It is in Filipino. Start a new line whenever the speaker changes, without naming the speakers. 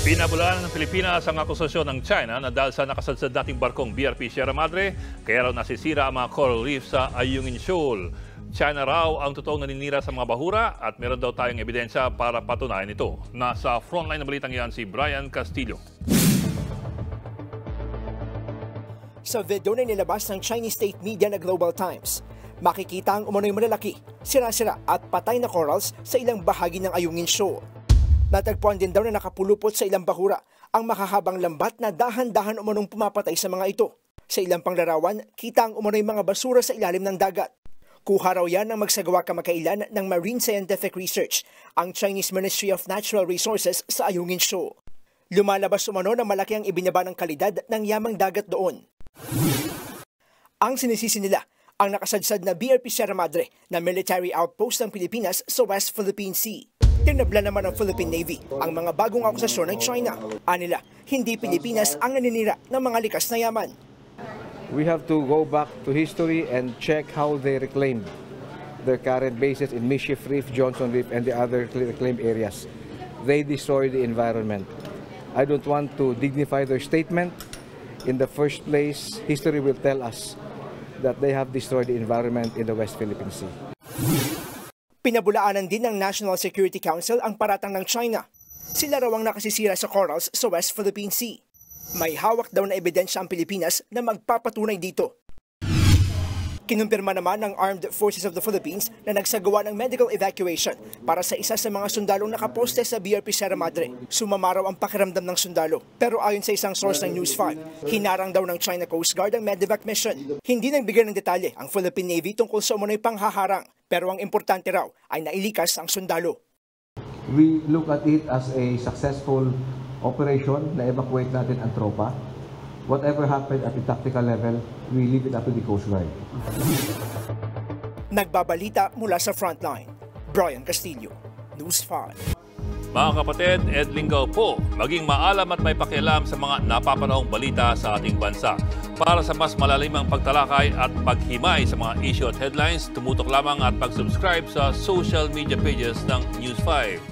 Pinabulaan ng Pilipinas ang akusasyon ng China na dahil sa nakasadsad dating barkong BRP Sierra Madre, kaya raw nasisira ang mga coral reef sa Ayungin Shoal. China raw ang totoong naninira sa mga bahura at meron daw tayong ebidensya para patunayan ito. Nasa frontline na balitang yan si Brian Castillo.
Sa video na nilabas ng Chinese state media na Global Times, makikita ang umano'y malalaki, sira-sira at patay na corals sa ilang bahagi ng Ayungin Shoal. Natagpuan din daw na nakapulupot sa ilang bahura ang makahabang lambat na dahan-dahan umanong pumapatay sa mga ito. Sa ilang panglarawan, kita ang umano'y mga basura sa ilalim ng dagat. Kuha raw yan ng magsagawa kamakailan ng Marine Scientific Research, ang Chinese Ministry of Natural Resources sa Ayungin Shoal. Lumalabas umano na malaki ang ibinaba ng kalidad ng yamang dagat doon. Ang sinisisi nila ang nakasadsad na BRP Sierra Madre na military outpost ng Pilipinas sa West Philippine Sea. Tinabla naman ng Philippine Navy ang mga bagong akusasyon ng China. Anila, hindi Pilipinas ang naninira ng mga likas na yaman.
We have to go back to history and check how they reclaimed their current bases in Mischief Reef, Johnson Reef, and the other reclaimed areas. They destroyed the environment. I don't want to dignify their statement. In the first place, history will tell us that they have destroyed the environment in the West Philippine Sea.
Pinabulaanan din ng National Security Council ang paratang ng China. Sila raw ang nakasisira sa corals sa West Philippine Sea. May hawak daw na ebidensya ang Pilipinas na magpapatunay dito. Kinumpirma naman ng Armed Forces of the Philippines na nagsagawa ng medical evacuation para sa isa sa mga sundalong nakaposte sa BRP Sierra Madre. Sumama raw ang pakiramdam ng sundalo. Pero ayon sa isang source ng News 5, hinarang daw ng China Coast Guard ang medevac mission. Hindi nagbigay ng detalye ang Philippine Navy tungkol sa umano'y panghaharang. Pero ang importante raw ay nailikas ang sundalo.
We look at it as a successful operation na evacuate natin ang tropa. Whatever happened at the tactical level, we leave it up to the Coast Guard.
Nagbabalita mula sa frontline, Brian Castillo, News 5.
Mga kapatid, Ed Lingaw po, maging maalam at may pakialam sa mga napapanahong balita sa ating bansa. Para sa mas malalimang pagtalakay at paghimay sa mga issue at headlines, tumutok lamang at pag-subscribe sa social media pages ng News 5.